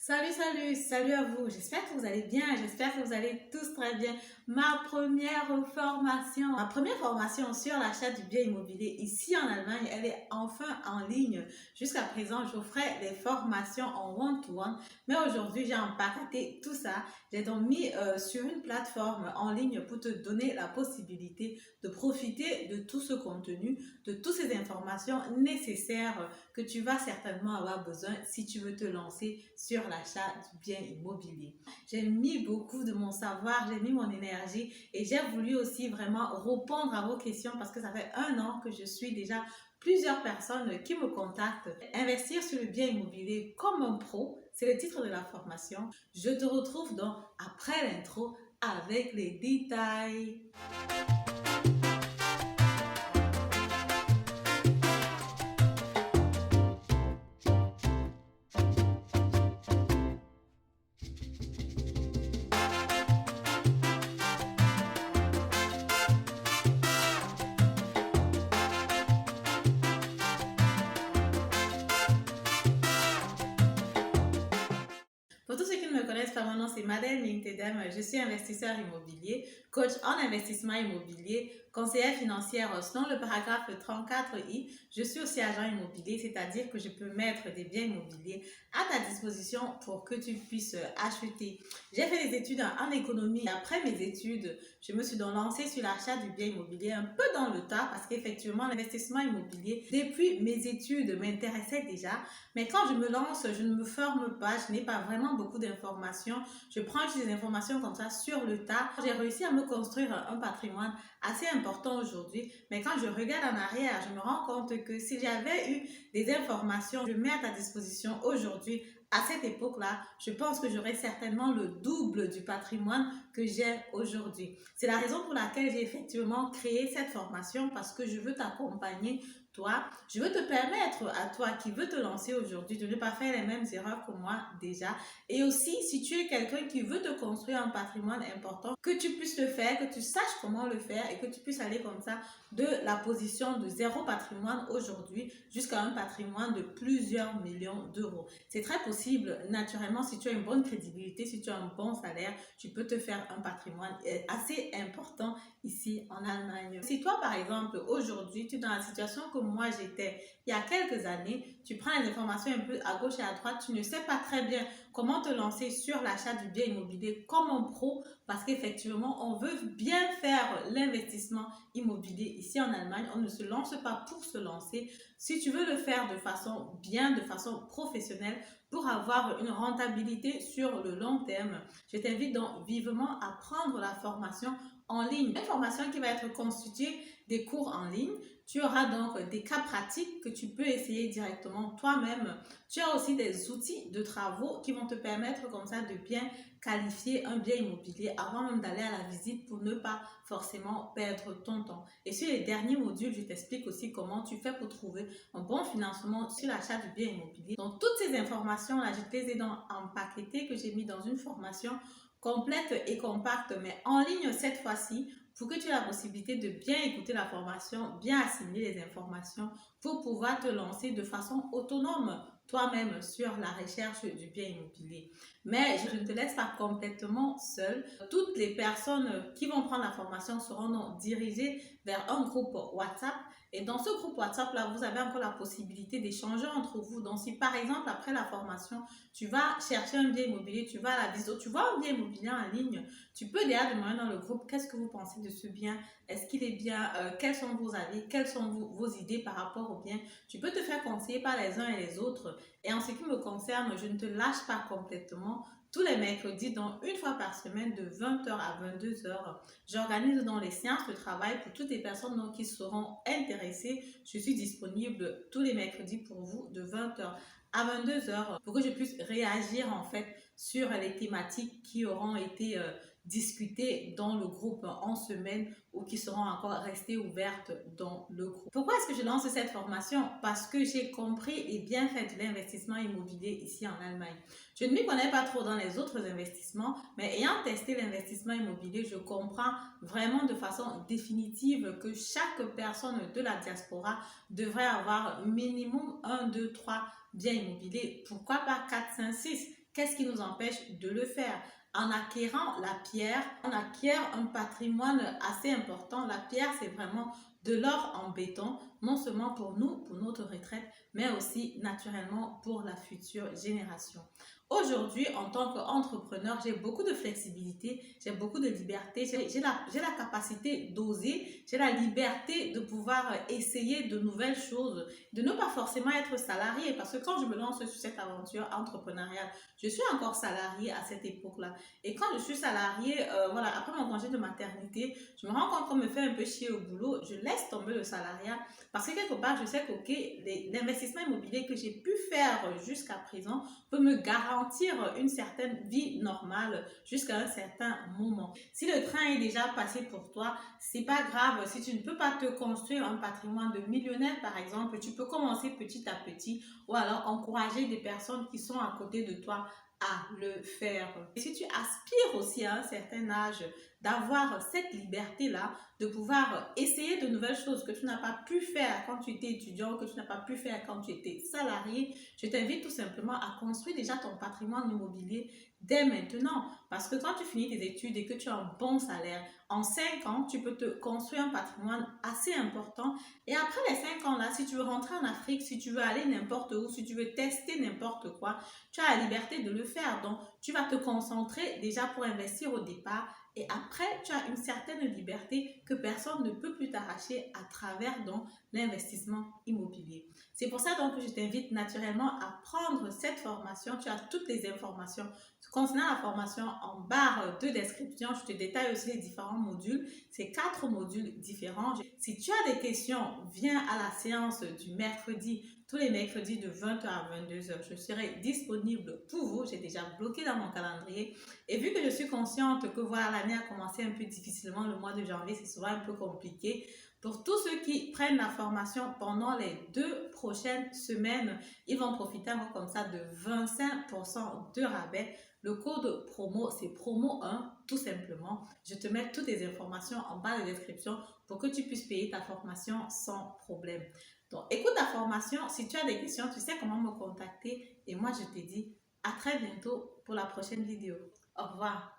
Salut à vous. J'espère que vous allez bien, j'espère que vous allez tous très bien. Ma première formation sur l'achat du bien immobilier ici en Allemagne, elle est enfin en ligne. Jusqu'à présent, j'offrais des formations en one-to-one, mais aujourd'hui, j'ai empaqueté tout ça. J'ai donc mis sur une plateforme en ligne pour te donner la possibilité de profiter de tout ce contenu, de toutes ces informations nécessaires que tu vas certainement avoir besoin si tu veux te lancer sur l'achat du bien immobilier. J'ai mis beaucoup de mon savoir, j'ai mis mon énergie et j'ai voulu aussi vraiment répondre à vos questions parce que ça fait 1 an que je suis déjà plusieurs personnes qui me contactent. Investir sur le bien immobilier comme un pro, c'est le titre de la formation. Je te retrouve donc après l'intro avec les détails. Pour tous ceux qui ne me connaissent pas, mon nom c'est Madeleine Lintedem. Je suis investisseur immobilier, coach en investissement immobilier, conseillère financière selon le paragraphe 34i. Je suis aussi agent immobilier, c'est-à-dire que je peux mettre des biens immobiliers à ta disposition pour que tu puisses acheter. J'ai fait des études en économie. Après mes études, je me suis donc lancée sur l'achat du bien immobilier un peu dans le tas parce qu'effectivement, l'investissement immobilier, depuis mes études, m'intéressait déjà. Mais quand je me lance, je ne me forme pas, je n'ai pas vraiment beaucoup d'informations. Je prends juste des informations comme ça sur le tas. J'ai réussi à me construire un patrimoine assez important aujourd'hui. Mais quand je regarde en arrière, je me rends compte que si j'avais eu des informations que je mets à ta disposition aujourd'hui, à cette époque-là, je pense que j'aurais certainement le double du patrimoine que j'ai aujourd'hui. C'est la raison pour laquelle j'ai effectivement créé cette formation parce que je veux t'accompagner toi, je veux te permettre à toi qui veux te lancer aujourd'hui de ne pas faire les mêmes erreurs que moi déjà. Et aussi, si tu es quelqu'un qui veut te construire un patrimoine important, que tu puisses le faire, que tu saches comment le faire et que tu puisses aller comme ça de la position de zéro patrimoine aujourd'hui jusqu'à un patrimoine de plusieurs millions d'euros. C'est très possible, naturellement, si tu as une bonne crédibilité, si tu as un bon salaire, tu peux te faire un patrimoine assez important ici en Allemagne. Si toi, par exemple, aujourd'hui, tu es dans la situation que moi j'étais il y a quelques années, tu prends les informations un peu à gauche et à droite, tu ne sais pas très bien comment te lancer sur l'achat du bien immobilier comme un pro parce qu'effectivement, on veut bien faire l'investissement immobilier ici en Allemagne. On ne se lance pas pour se lancer. Si tu veux le faire de façon bien, de façon professionnelle, pour avoir une rentabilité sur le long terme, je t'invite donc vivement à prendre la formation en ligne. Une formation qui va être constituée des cours en ligne. Tu auras donc des cas pratiques que tu peux essayer directement toi-même. Tu as aussi des outils de travaux qui vont te permettre comme ça de bien qualifier un bien immobilier avant même d'aller à la visite pour ne pas forcément perdre ton temps. Et sur les derniers modules, je t'explique aussi comment tu fais pour trouver un bon financement sur l'achat du bien immobilier. Donc toutes ces informations-là, je te les ai donc empaquetées que j'ai mis dans une formation complète et compacte, mais en ligne cette fois-ci, pour que tu aies la possibilité de bien écouter la formation, bien assimiler les informations pour pouvoir te lancer de façon autonome toi-même sur la recherche du bien immobilier. Mais je ne te laisse pas complètement seule. Toutes les personnes qui vont prendre la formation seront donc dirigées vers un groupe WhatsApp. Et dans ce groupe WhatsApp-là, vous avez encore la possibilité d'échanger entre vous. Donc, si par exemple, après la formation, tu vas chercher un bien immobilier, tu vas à la visite, tu vois un bien immobilier en ligne, tu peux déjà demander dans le groupe qu'est-ce que vous pensez de ce bien, est-ce qu'il est bien, quels sont vos avis, quelles sont vos idées par rapport au bien. Tu peux te faire conseiller par les uns et les autres. Et en ce qui me concerne, je ne te lâche pas complètement. Tous les mercredis, donc une fois par semaine, de 20h à 22h, j'organise dans les séances de travail pour toutes les personnes donc, qui seront intéressées. Je suis disponible tous les mercredis pour vous de 20h à 22h pour que je puisse réagir en fait sur les thématiques qui auront été discutées dans le groupe en semaine ou qui seront encore restées ouvertes dans le groupe. Pourquoi est-ce que je lance cette formation? Parce que j'ai compris et bien fait de l'investissement immobilier ici en Allemagne. Je ne m'y connais pas trop dans les autres investissements, mais ayant testé l'investissement immobilier, je comprends vraiment de façon définitive que chaque personne de la diaspora devrait avoir minimum 1, 2, 3 biens immobiliers. Pourquoi pas 4, 5, 6? Qu'est-ce qui nous empêche de le faire? En acquérant la pierre, on acquiert un patrimoine assez important. La pierre, c'est vraiment de l'or en béton, non seulement pour nous, pour notre retraite, mais aussi naturellement pour la future génération. Aujourd'hui, en tant qu'entrepreneur, j'ai beaucoup de flexibilité, j'ai beaucoup de liberté, j'ai la capacité d'oser, j'ai la liberté de pouvoir essayer de nouvelles choses, de ne pas forcément être salarié, parce que quand je me lance sur cette aventure entrepreneuriale, je suis encore salariée à cette époque-là. Et quand je suis salariée, voilà, après mon congé de maternité, je me rends compte qu'on me fait un peu chier au boulot, je laisse tomber le salariat, parce que quelque part, je sais que l'investissement immobilier que j'ai pu faire jusqu'à présent peut me garantir une certaine vie normale jusqu'à un certain moment. Si le train est déjà passé pour toi, c'est pas grave. Si tu ne peux pas te construire un patrimoine de millionnaire, par exemple, tu peux commencer petit à petit ou alors encourager des personnes qui sont à côté de toi à le faire. Et si tu aspires aussi à un certain âge d'avoir cette liberté-là, de pouvoir essayer de nouvelles choses que tu n'as pas pu faire quand tu étais étudiant, que tu n'as pas pu faire quand tu étais salarié, je t'invite tout simplement à construire déjà ton patrimoine immobilier dès maintenant. Parce que quand tu finis tes études et que tu as un bon salaire, en 5 ans, tu peux te construire un patrimoine assez important. Et après les 5 ans là, si tu veux rentrer en Afrique, si tu veux aller n'importe où, si tu veux tester n'importe quoi, tu as la liberté de le faire. Donc, tu vas te concentrer déjà pour investir au départ. Et après, tu as une certaine liberté que personne ne peut plus t'arracher à travers donc l'investissement immobilier. C'est pour ça donc que je t'invite naturellement à prendre cette formation. Tu as toutes les informations concernant la formation en barre de description. Je te détaille aussi les différents modules. C'est 4 modules différents. Si tu as des questions, viens à la séance du mercredi. Tous les mercredis de 20h à 22h, je serai disponible pour vous. J'ai déjà bloqué dans mon calendrier. Et vu que je suis consciente que voilà, l'année a commencé un peu difficilement, le mois de janvier, c'est souvent un peu compliqué. Pour tous ceux qui prennent la formation pendant les 2 prochaines semaines, ils vont profiter comme ça de 25% de rabais. Le code promo, c'est promo 1, tout simplement. Je te mets toutes les informations en bas de description pour que tu puisses payer ta formation sans problème. Donc, écoute la formation. Si tu as des questions, tu sais comment me contacter. Et moi, je te dis à très bientôt pour la prochaine vidéo. Au revoir.